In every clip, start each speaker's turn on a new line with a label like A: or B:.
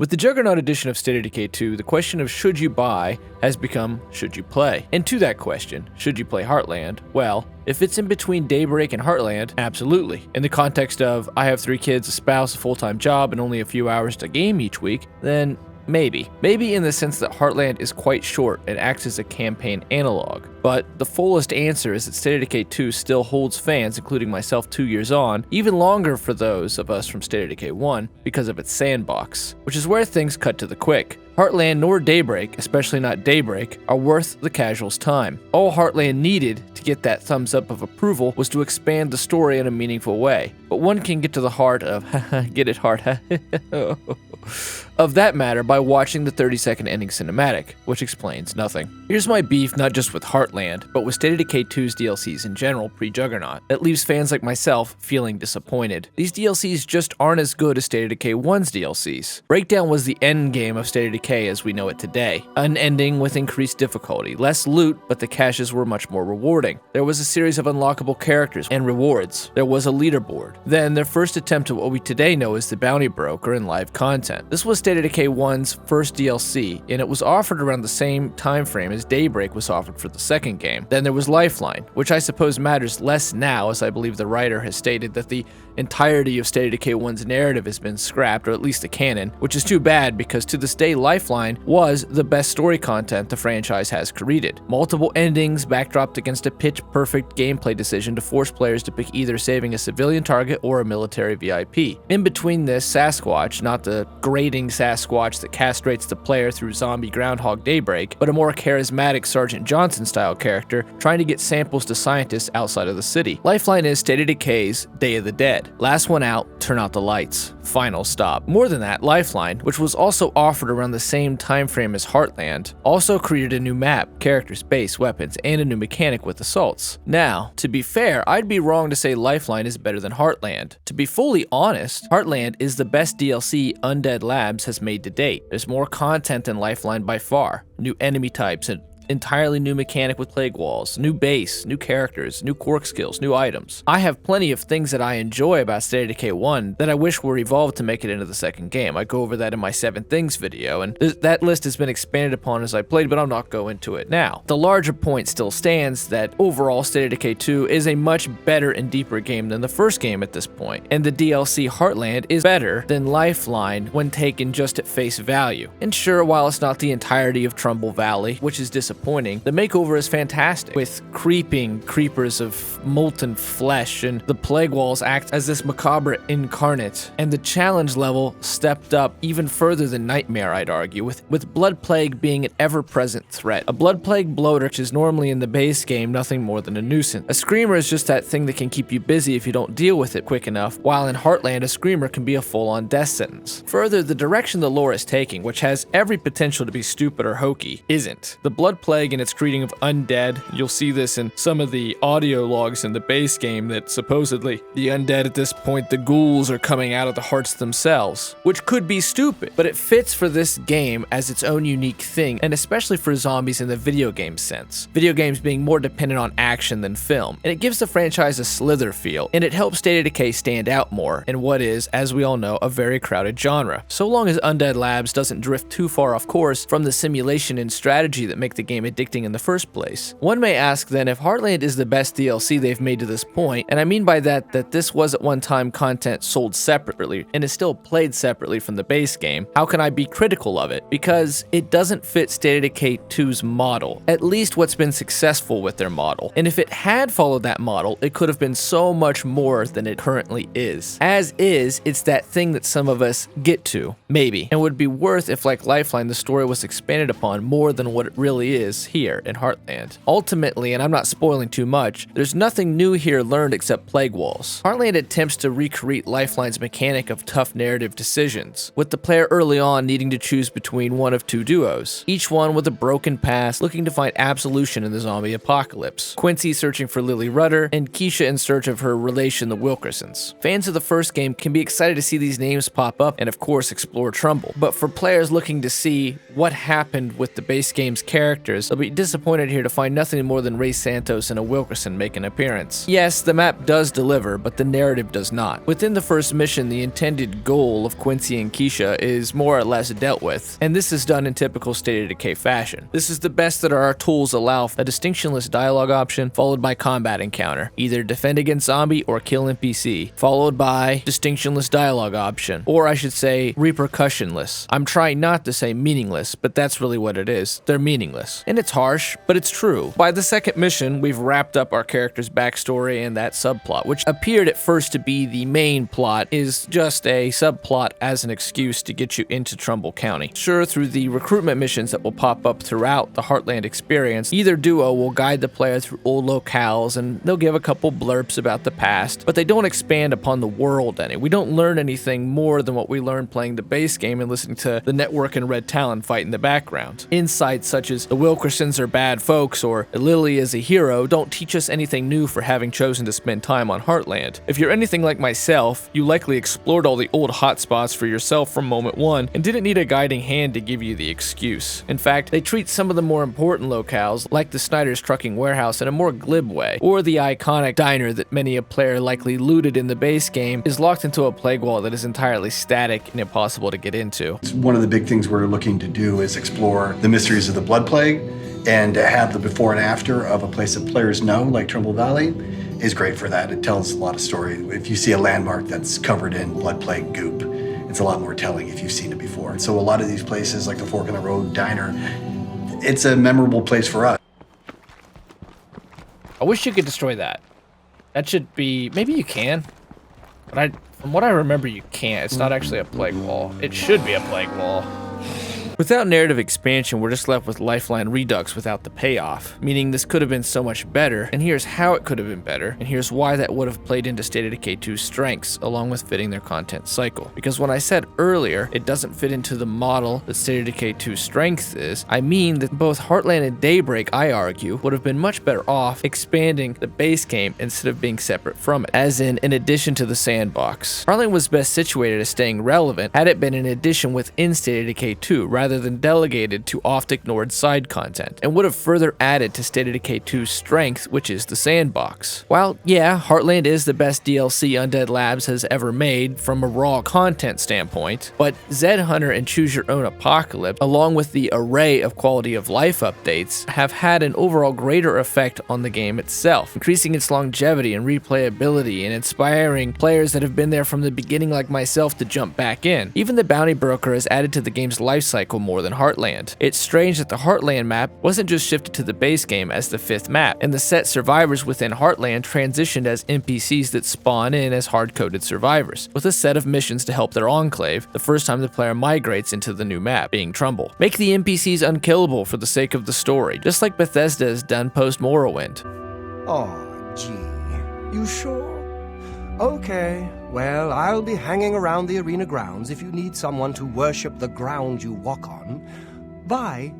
A: With the Juggernaut edition of State of Decay 2, the question of should you buy has become should you play? And to that question, should you play Heartland? Well, if it's in between Daybreak and Heartland, absolutely. In the context of I have 3 kids, a spouse, a full-time job, and only a few hours to game each week, then maybe. Maybe in the sense that Heartland is quite short and acts as a campaign analog. But the fullest answer is that State of Decay 2 still holds fans, including myself 2 years on, even longer for those of us from State of Decay 1 because of its sandbox, which is where things cut to the quick. Heartland nor Daybreak, especially not Daybreak, are worth the casual's time. All Heartland needed to get that thumbs up of approval was to expand the story in a meaningful way. But one can get to the heart of, get it hard, of that matter by watching the 30-second ending cinematic, which explains nothing. Here's my beef not just with Heartland, but with State of Decay 2's DLCs in general pre-Juggernaut. That leaves fans like myself feeling disappointed. These DLCs just aren't as good as State of Decay 1's DLCs. Breakdown was the end game of State of Decay as we know it today. An ending with increased difficulty, less loot, but the caches were much more rewarding. There was a series of unlockable characters and rewards. There was a leaderboard. Then their first attempt at what we today know as the bounty broker and live content. This was State of Decay 1's first DLC, and it was offered around the same time frame as Daybreak was offered for the second game. Then there was Lifeline, which I suppose matters less now, as I believe the writer has stated that the entirety of State of Decay 1's narrative has been scrapped, or at least the canon, which is too bad because to this day Lifeline was the best story content the franchise has created. Multiple endings backdropped against a pitch-perfect gameplay decision to force players to pick either saving a civilian target or a military VIP. In between this, Sasquatch, not the grating Sasquatch that castrates the player through zombie Groundhog Daybreak, but a more charismatic Sergeant Johnson-style character trying to get samples to scientists outside of the city. Lifeline is State of Decay's Day of the Dead. Last one out, turn out the lights. Final stop. More than that, Lifeline, which was also offered around the same time frame as Heartland, also created a new map, characters, base, weapons, and a new mechanic with assaults. Now, to be fair, I'd be wrong to say Lifeline is better than Heartland. To be fully honest, Heartland is the best DLC Undead Labs has made to date. There's more content than Lifeline by far. New enemy types and entirely new mechanic with plague walls, new base, new characters, new quirk skills, new items. I have plenty of things that I enjoy about State of Decay 1 that I wish were evolved to make it into the second game. I go over that in my 7 Things video, and that list has been expanded upon as I played, but I'll not go into it now. The larger point still stands that overall State of Decay 2 is a much better and deeper game than the first game at this point, and the DLC Heartland is better than Lifeline when taken just at face value. And sure, while it's not the entirety of Trumbull Valley, which is disappointing, the makeover is fantastic, with creeping creepers of molten flesh, and the plague walls act as this macabre incarnate, and the challenge level stepped up even further than Nightmare, I'd argue, with Blood Plague being an ever-present threat. A Blood Plague bloater, which is normally in the base game nothing more than a nuisance. A Screamer is just that thing that can keep you busy if you don't deal with it quick enough, while in Heartland a Screamer can be a full-on death sentence. Further, the direction the lore is taking, which has every potential to be stupid or hokey, isn't. The Blood Plague and its creating of undead, you'll see this in some of the audio logs in the base game that supposedly the undead at this point, the ghouls, are coming out of the hearts themselves, which could be stupid, but it fits for this game as its own unique thing, and especially for zombies in the video game sense. Video games being more dependent on action than film, and it gives the franchise a Slither feel, and it helps State of Decay stand out more in what is, as we all know, a very crowded genre. So long as Undead Labs doesn't drift too far off course from the simulation and strategy that make the game addicting in the first place. One may ask then if Heartland is the best DLC they've made to this point, and I mean by that this was at one time content sold separately and is still played separately from the base game, how can I be critical of it? Because it doesn't fit State of Decay 2's model, at least what's been successful with their model. And if it had followed that model, it could have been so much more than it currently is. As is, it's that thing that some of us get to, maybe, and would be worth if, like Lifeline, the story was expanded upon more than what it really is here in Heartland. Ultimately, and I'm not spoiling too much, there's nothing new here learned except plague walls. Heartland attempts to recreate Lifeline's mechanic of tough narrative decisions, with the player early on needing to choose between one of 2 duos, each one with a broken past looking to find absolution in the zombie apocalypse. Quincy searching for Lily Rudder, and Keisha in search of her relation, the Wilkersons. Fans of the first game can be excited to see these names pop up and of course explore Trumbull, but for players looking to see what happened with the base game's character characters, they'll be disappointed here to find nothing more than Ray Santos and a Wilkerson make an appearance. Yes, the map does deliver, but the narrative does not. Within the first mission, the intended goal of Quincy and Keisha is more or less dealt with, and this is done in typical State of Decay fashion. This is the best that our tools allow: a distinctionless dialogue option, followed by combat encounter. Either defend against zombie or kill NPC, followed by distinctionless dialogue option, or I should say repercussionless. I'm trying not to say meaningless, but that's really what it is. They're meaningless. And it's harsh, but it's true. By the second mission, we've wrapped up our character's backstory, and that subplot, which appeared at first to be the main plot, is just a subplot as an excuse to get you into Trumbull County. Sure, through the recruitment missions that will pop up throughout the Heartland experience, either duo will guide the player through old locales, and they'll give a couple blurps about the past, but they don't expand upon the world any. We don't learn anything more than what we learned playing the base game and listening to the Network and Red Talon fight in the background. Insights such as the Wilkersons are bad folks or Lily is a hero don't teach us anything new for having chosen to spend time on Heartland. If you're anything like myself, you likely explored all the old hotspots for yourself from moment one and didn't need a guiding hand to give you the excuse. In fact, they treat some of the more important locales, like the Snyder's Trucking Warehouse, in a more glib way, or the iconic diner that many a player likely looted in the base game is locked into a plague wall that is entirely static and impossible to get into.
B: One of the big things we're looking to do is explore the mysteries of the Blood Plague, and to have the before and after of a place that players know, like Trumbull Valley, is great for that. It tells a lot of story. If you see a landmark that's covered in Blood Plague goop, it's a lot more telling if you've seen it before. And so a lot of these places, like the Fork in the Road Diner, it's a memorable place for us.
A: I wish you could destroy that. That should be... maybe you can. But from what I remember, you can't. It's not actually a plague wall. It should be a plague wall. Without narrative expansion, we're just left with Lifeline Redux without the payoff, meaning this could have been so much better, and here's how it could have been better, and here's why that would have played into State of Decay 2's strengths, along with fitting their content cycle. Because when I said earlier, it doesn't fit into the model that State of Decay 2's strength is, I mean that both Heartland and Daybreak, I argue, would have been much better off expanding the base game instead of being separate from it, as in addition to the sandbox. Heartland was best situated as staying relevant had it been an addition within State of Decay 2, rather than delegated to oft-ignored side content, and would have further added to State of Decay 2's strength, which is the sandbox. While, yeah, Heartland is the best DLC Undead Labs has ever made from a raw content standpoint, but Zed Hunter and Choose Your Own Apocalypse, along with the array of quality of life updates, have had an overall greater effect on the game itself, increasing its longevity and replayability and inspiring players that have been there from the beginning like myself to jump back in. Even the Bounty Broker has added to the game's lifecycle more than Heartland. It's strange that the Heartland map wasn't just shifted to the base game as the 5th map, and the set survivors within Heartland transitioned as NPCs that spawn in as hard-coded survivors, with a set of missions to help their enclave the first time the player migrates into the new map, being Trumbull. Make the NPCs unkillable for the sake of the story, just like Bethesda has done post-Morrowind.
C: Oh, gee. You sure? Okay. Well, I'll be hanging around the arena grounds if you need someone to worship the ground you walk on. Bye.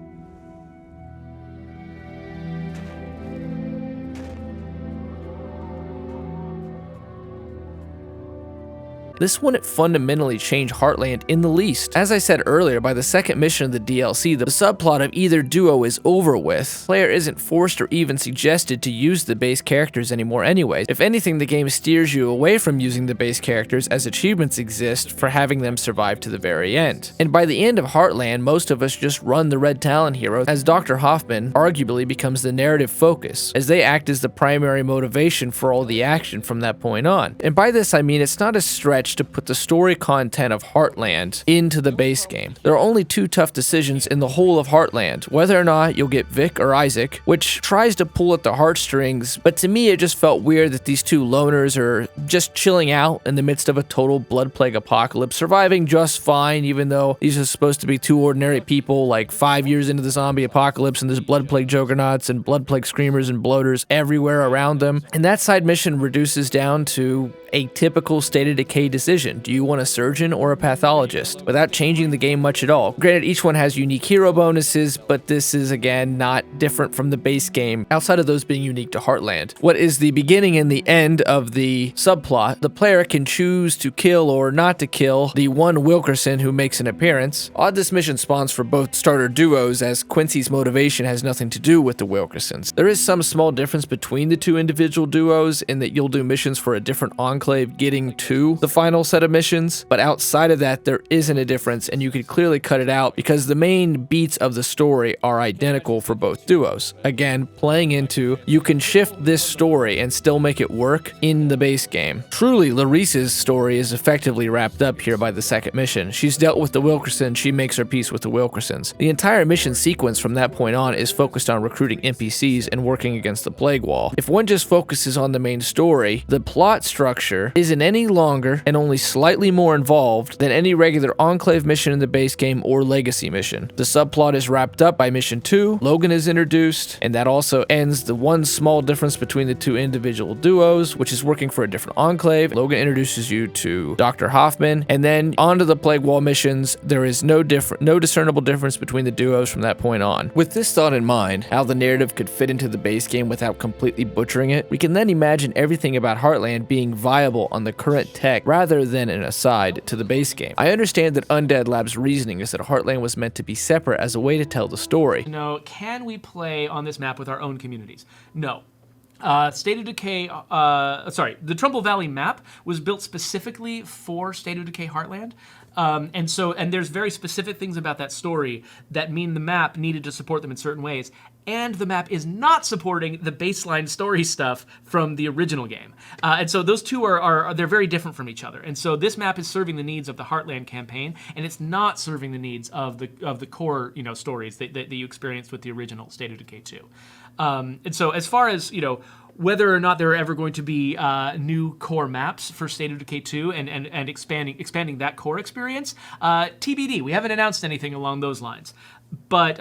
A: This wouldn't fundamentally change Heartland in the least. As I said earlier, by the second mission of the DLC, the subplot of either duo is over with. Player isn't forced or even suggested to use the base characters anymore anyways. If anything, the game steers you away from using the base characters as achievements exist for having them survive to the very end. And by the end of Heartland, most of us just run the Red Talon hero, as Dr. Hoffman arguably becomes the narrative focus, as they act as the primary motivation for all the action from that point on. And by this I mean it's not a stretch to put the story content of Heartland into the base game. There are only two tough decisions in the whole of Heartland, whether or not you'll get Vic or Isaac, which tries to pull at the heartstrings, but to me it just felt weird that these two loners are just chilling out in the midst of a total blood plague apocalypse, surviving just fine, even though these are supposed to be two ordinary people like 5 years into the zombie apocalypse, and there's blood plague juggernauts and blood plague screamers and bloaters everywhere around them. And that side mission reduces down to a typical State of Decay decision decision. Do you want a surgeon or a pathologist? Without changing the game much at all. Granted, each one has unique hero bonuses, but this is again not different from the base game outside of those being unique to Heartland. What is the beginning and the end of the subplot? The player can choose to kill or not to kill the one Wilkerson who makes an appearance. Odd this mission spawns for both starter duos, as Quincy's motivation has nothing to do with the Wilkersons. There is some small difference between the two individual duos in that you'll do missions for a different enclave getting to the final set of missions, but outside of that there isn't a difference, and you could clearly cut it out because the main beats of the story are identical for both duos. Again, playing into, you can shift this story and still make it work in the base game. Truly, Larissa's story is effectively wrapped up here by the second mission. She's dealt with the Wilkersons, she makes her peace with the Wilkersons. The entire mission sequence from that point on is focused on recruiting NPCs and working against the Plague Wall. If one just focuses on the main story, the plot structure isn't any longer and only slightly more involved than any regular Enclave mission in the base game or Legacy mission. The subplot is wrapped up by mission 2, Logan is introduced, and that also ends the one small difference between the two individual duos, which is working for a different Enclave. Logan introduces you to Dr. Hoffman, and then onto the Plague Wall missions. There is no discernible difference between the duos from that point on. With this thought in mind, how the narrative could fit into the base game without completely butchering it, we can then imagine everything about Heartland being viable on the current tech rather than an aside to the base game. I understand that Undead Labs' reasoning is that Heartland was meant to be separate as a way to tell the story.
D: No, can we play on this map with our own communities? No. State of Decay, the Trumbull Valley map was built specifically for State of Decay Heartland. And there's very specific things about that story that mean the map needed to support them in certain ways. And the map is not supporting the baseline story stuff from the original game. And so those two they're very different from each other. And so this map is serving the needs of the Heartland campaign, and it's not serving the needs of the core, stories that you experienced with the original State of Decay 2. And so as far as, whether or not there are ever going to be new core maps for State of Decay 2 and expanding that core experience, TBD. We haven't announced anything along those lines. But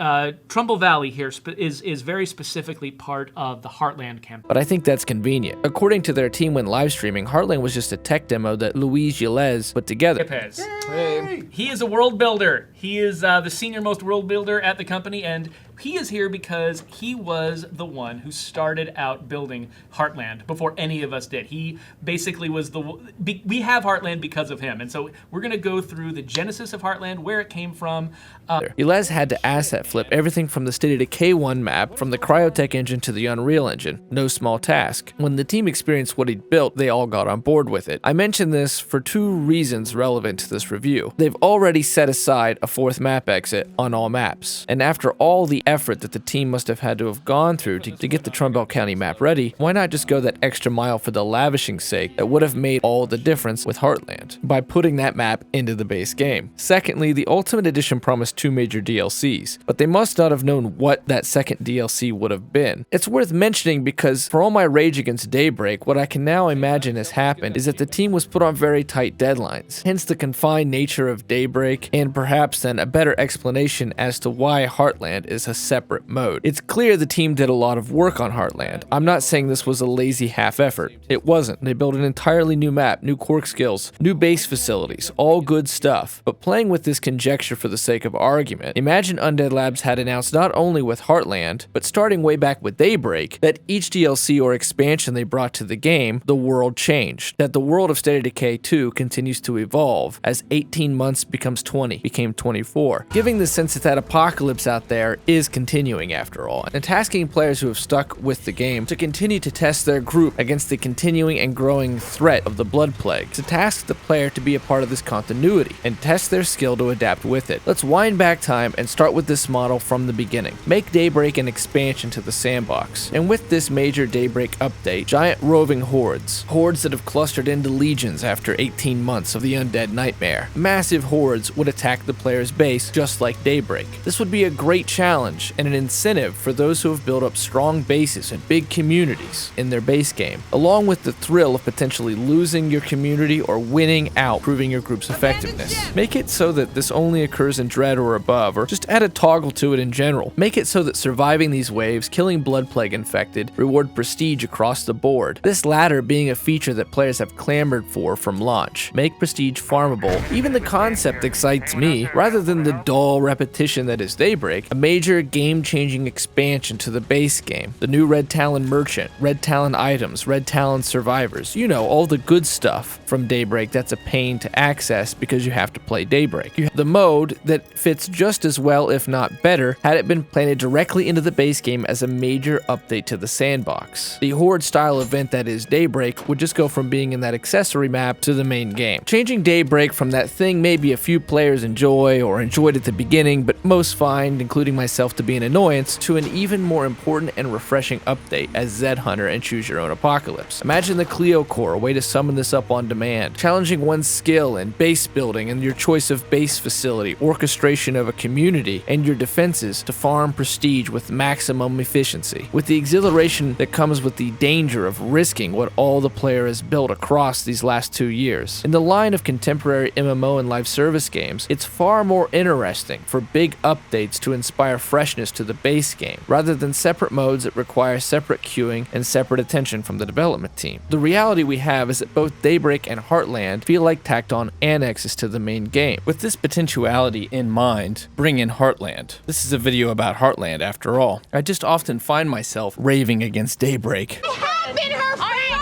D: Trumbull Valley here is very specifically part of the Heartland campaign.
A: But I think that's convenient. According to their team when live streaming, Heartland was just a tech demo that Luis Yelez put together.
D: Hey. He is a world builder. He is the senior most world builder at the company, and he is here because he was the one who started out building Heartland before any of us did. He basically was we have Heartland because of him, and so we're going to go through the genesis of Heartland, where it came from.
A: Yelez had to asset flip everything from the State of Decay 1 map, from the Cryotech engine to the Unreal engine. No small task. When the team experienced what he'd built, they all got on board with it. I mention this for two reasons relevant to this review. They've already set aside a 4th map exit on all maps, and after all the effort that the team must have had to have gone through to get the Trumbull County map ready, why not just go that extra mile for the lavishing's sake that would have made all the difference with Heartland by putting that map into the base game? Secondly, the Ultimate Edition promised 2 major DLCs, but they must not have known what that second DLC would have been. It's worth mentioning because for all my rage against Daybreak, what I can now imagine has happened is that the team was put on very tight deadlines, hence the confined nature of Daybreak, and perhaps then a better explanation as to why Heartland is a separate mode. It's clear the team did a lot of work on Heartland. I'm not saying this was a lazy half effort. It wasn't. They built an entirely new map, new quirk skills, new base facilities, all good stuff. But playing with this conjecture for the sake of argument, imagine Undead Labs had announced not only with Heartland, but starting way back with Daybreak, that each DLC or expansion they brought to the game, the world changed. That the world of State of Decay 2 continues to evolve as 18 months becomes 20, became 24, giving the sense that apocalypse out there is continuing after all, and tasking players who have stuck with the game to continue to test their group against the continuing and growing threat of the Blood Plague, to task the player to be a part of this continuity and test their skill to adapt with it. Let's wind back time and start with this model from the beginning. Make Daybreak an expansion to the sandbox, and with this major Daybreak update, giant roving hordes that have clustered into legions after 18 months of the undead nightmare. Massive hordes would attack the player's base just like Daybreak. This would be a great challenge and an incentive for those who have built up strong bases and big communities in their base game, along with the thrill of potentially losing your community or winning out, proving your group's effectiveness. Make it so that this only occurs in Dread or above, or just add a toggle to it in general. Make it so that surviving these waves, killing blood plague infected, reward prestige across the board. This latter being a feature that players have clamored for from launch. Make prestige farmable. Even the concept excites me, rather than the dull repetition that is Daybreak. A major game-changing expansion to the base game. The new Red Talon Merchant, Red Talon items, Red Talon survivors. You know, all the good stuff from Daybreak that's a pain to access because you have to play Daybreak. You have the mode that fits just as well, if not better, had it been planted directly into the base game as a major update to the sandbox. The Horde-style event that is Daybreak would just go from being in that accessory map to the main game. Changing Daybreak from that thing maybe a few players enjoy or enjoyed at the beginning, but most find, including myself, to be an annoyance, to an even more important and refreshing update as Zed Hunter and Choose Your Own Apocalypse. Imagine the Clio Core, a way to summon this up on demand, challenging one's skill in base building and your choice of base facility, orchestration of a community, and your defenses to farm prestige with maximum efficiency. With the exhilaration that comes with the danger of risking what all the player has built across these last 2 years. In the line of contemporary MMO and live service games, it's far more interesting for big updates to inspire freshness to the base game, rather than separate modes that require separate queuing and separate attention from the development team. The reality we have is that both Daybreak and Heartland feel like tacked on annexes to the main game. With this potentiality in mind, bring in Heartland. This is a video about Heartland after all. I just often find myself raving against Daybreak.
E: You have been her friend! I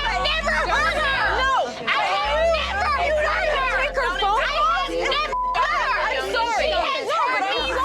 E: have never hurt her! No! I have never hurt her! Take her phone? I have never hurt her! I'm sorry! She has hurt me so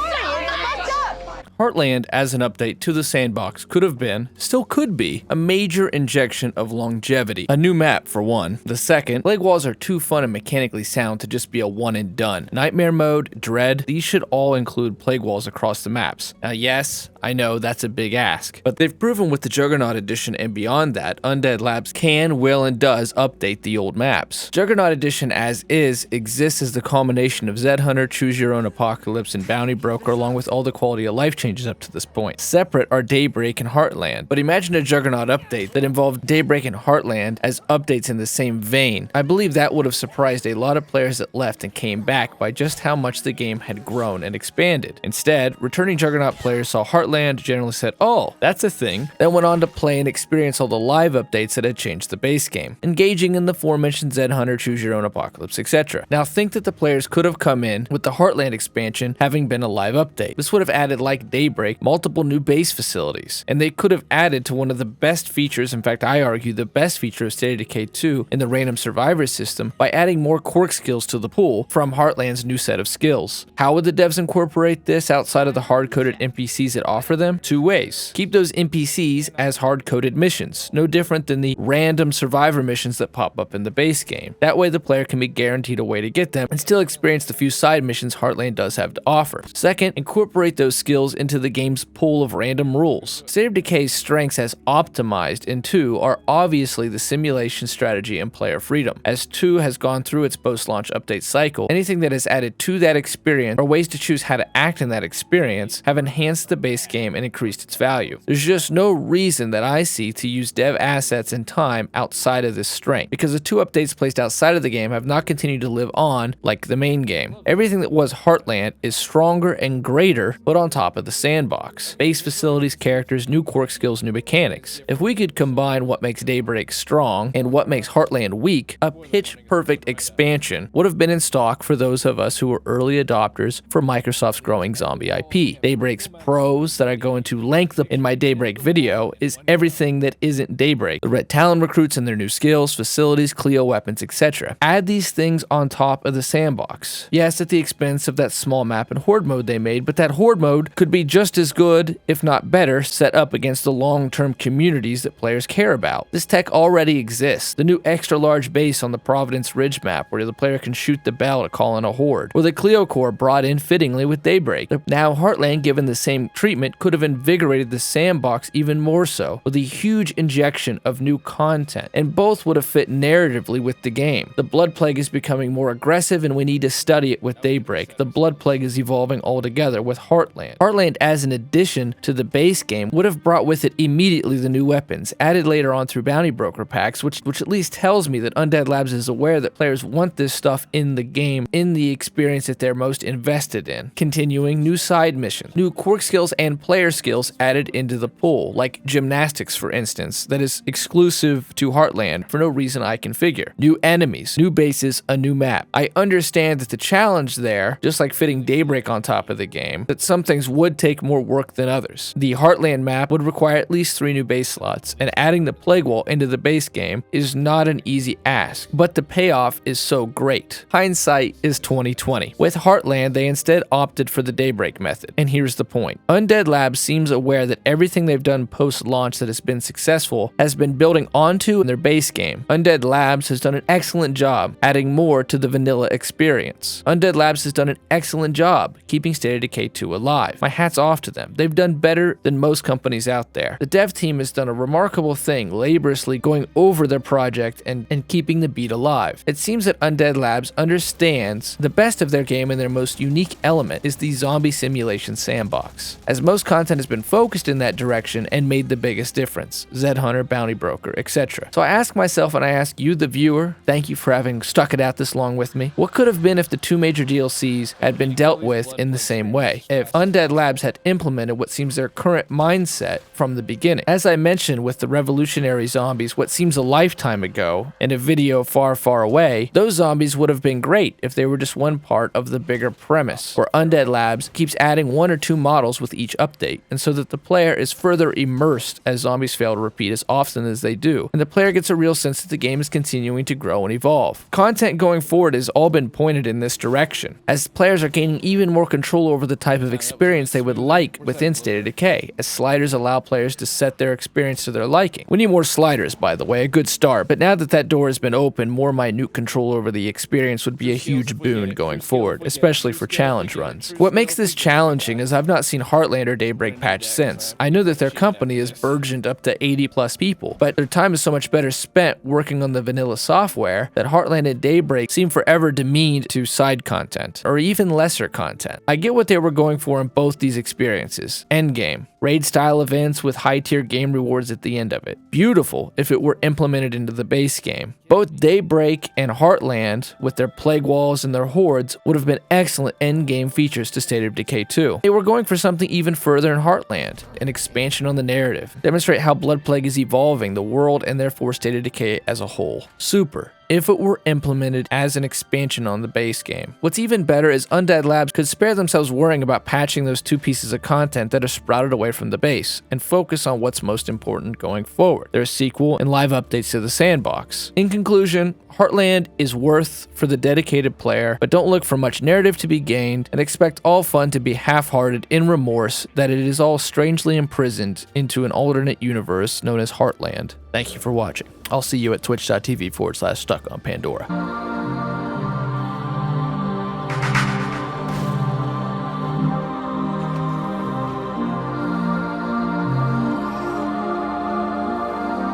E: much!
A: Heartland as an update to the sandbox could have been, still could be, a major injection of longevity. A new map for one. The second, plague walls are too fun and mechanically sound to just be a one and done. Nightmare mode, dread, these should all include plague walls across the maps. Now yes, I know that's a big ask, but they've proven with the Juggernaut edition and beyond that, Undead Labs can, will, and does update the old maps. Juggernaut edition as is exists as the culmination of Zed Hunter, Choose Your Own Apocalypse, and Bounty Broker, along with all the quality of life changes up to this point. Separate are Daybreak and Heartland, but imagine a Juggernaut update that involved Daybreak and Heartland as updates in the same vein. I believe that would have surprised a lot of players that left and came back by just how much the game had grown and expanded. Instead, returning Juggernaut players saw Heartland, generally said, oh, that's a thing, then went on to play and experience all the live updates that had changed the base game, engaging in the aforementioned Zed Hunter, Choose Your Own Apocalypse, etc. Now think that the players could have come in with the Heartland expansion having been a live update. This would have added, like Daybreak, multiple new base facilities, and they could have added to one of the best features, in fact I argue the best feature of State of Decay 2 in the random survivor system, by adding more quirk skills to the pool from Heartland's new set of skills. How would the devs incorporate this outside of the hard-coded NPCs that offer them? 2 ways. Keep those NPCs as hard-coded missions, no different than the random survivor missions that pop up in the base game. That way the player can be guaranteed a way to get them and still experience the few side missions Heartland does have to offer. Second, incorporate those skills into the game's pool of random rules. State of Decay's strengths as optimized in 2 are obviously the simulation, strategy, and player freedom. As 2 has gone through its post-launch update cycle, anything that has added to that experience or ways to choose how to act in that experience have enhanced the base game and increased its value. There's just no reason that I see to use dev assets and time outside of this strength, because the 2 updates placed outside of the game have not continued to live on like the main game. Everything that was Heartland is stronger and greater, but on top of the sandbox. Base facilities, characters, new quirk skills, new mechanics. If we could combine what makes Daybreak strong and what makes Heartland weak, a pitch-perfect expansion would have been in stock for those of us who were early adopters for Microsoft's growing zombie IP. Daybreak's pros that I go into length in my Daybreak video is everything that isn't Daybreak. The Red Talon recruits and their new skills, facilities, Clio weapons, etc. Add these things on top of the sandbox. Yes, at the expense of that small map and Horde mode they made, but that Horde mode could be just as good, if not better, set up against the long-term communities that players care about. This tech already exists. The new extra-large base on the Providence Ridge map where the player can shoot the bell to call in a Horde, or the Clio Core brought in fittingly with Daybreak. Now Heartland, given the same treatment, could have invigorated the sandbox even more so, with a huge injection of new content, and both would have fit narratively with the game. The Blood Plague is becoming more aggressive and we need to study it with Daybreak. The Blood Plague is evolving altogether with Heartland. Heartland added as an addition to the base game would have brought with it immediately the new weapons, added later on through bounty broker packs, which at least tells me that Undead Labs is aware that players want this stuff in the game, in the experience that they're most invested in. Continuing, new side missions, new quirk skills and player skills added into the pool, like gymnastics for instance, that is exclusive to Heartland for no reason I can figure. New enemies, new bases, a new map. I understand that the challenge there, just like fitting Daybreak on top of the game, that some things would take more work than others. The Heartland map would require at least 3 new base slots, and adding the Plague Wall into the base game is not an easy ask, but the payoff is so great. Hindsight is 2020. With Heartland, they instead opted for the Daybreak method, and here's the point. Undead Labs seems aware that everything they've done post-launch that has been successful has been building onto in their base game. Undead Labs has done an excellent job adding more to the vanilla experience. Undead Labs has done an excellent job keeping State of Decay 2 alive. My hat's off to them. They've done better than most companies out there. The dev team has done a remarkable thing, laboriously going over their project and keeping the beat alive. It seems that Undead Labs understands the best of their game, and their most unique element is the zombie simulation sandbox, as most content has been focused in that direction and made the biggest difference. Zed Hunter, Bounty Broker, etc. So I ask myself, and I ask you, the viewer, thank you for having stuck it out this long with me, what could have been if the 2 major DLCs had been dealt with in the same way? If Undead Labs had implemented what seems their current mindset from the beginning. As I mentioned with the revolutionary zombies, what seems a lifetime ago, in a video far, far away, those zombies would have been great if they were just one part of the bigger premise, where Undead Labs keeps adding 1 or 2 models with each update, and so that the player is further immersed as zombies fail to repeat as often as they do, and the player gets a real sense that the game is continuing to grow and evolve. Content going forward has all been pointed in this direction, as players are gaining even more control over the type of experience they would like within State of Decay, as sliders allow players to set their experience to their liking. We need more sliders, by the way, a good start, but now that that door has been opened, more minute control over the experience would be a huge boon going forward, especially for challenge runs. What makes this challenging is I've not seen Heartland or Daybreak patch since. I know that their company has burgeoned up to 80+ people, but their time is so much better spent working on the vanilla software that Heartland and Daybreak seem forever demeaned to side content, or even lesser content. I get what they were going for in both these experiences. Endgame. Raid-style events with high-tier game rewards at the end of it. Beautiful if it were implemented into the base game. Both Daybreak and Heartland, with their plague walls and their hordes, would have been excellent endgame features to State of Decay 2. They were going for something even further in Heartland, an expansion on the narrative. Demonstrate how Blood Plague is evolving the world and therefore State of Decay as a whole. Super. If it were implemented as an expansion on the base game. What's even better is Undead Labs could spare themselves worrying about patching those 2 pieces of content that are sprouted away from the base, and focus on what's most important going forward, their sequel and live updates to the sandbox. In conclusion, Heartland is worth for the dedicated player, but don't look for much narrative to be gained, and expect all fun to be half-hearted in remorse that it is all strangely imprisoned into an alternate universe known as Heartland. Thank you for watching. I'll see you at twitch.tv/StuckOnPandora.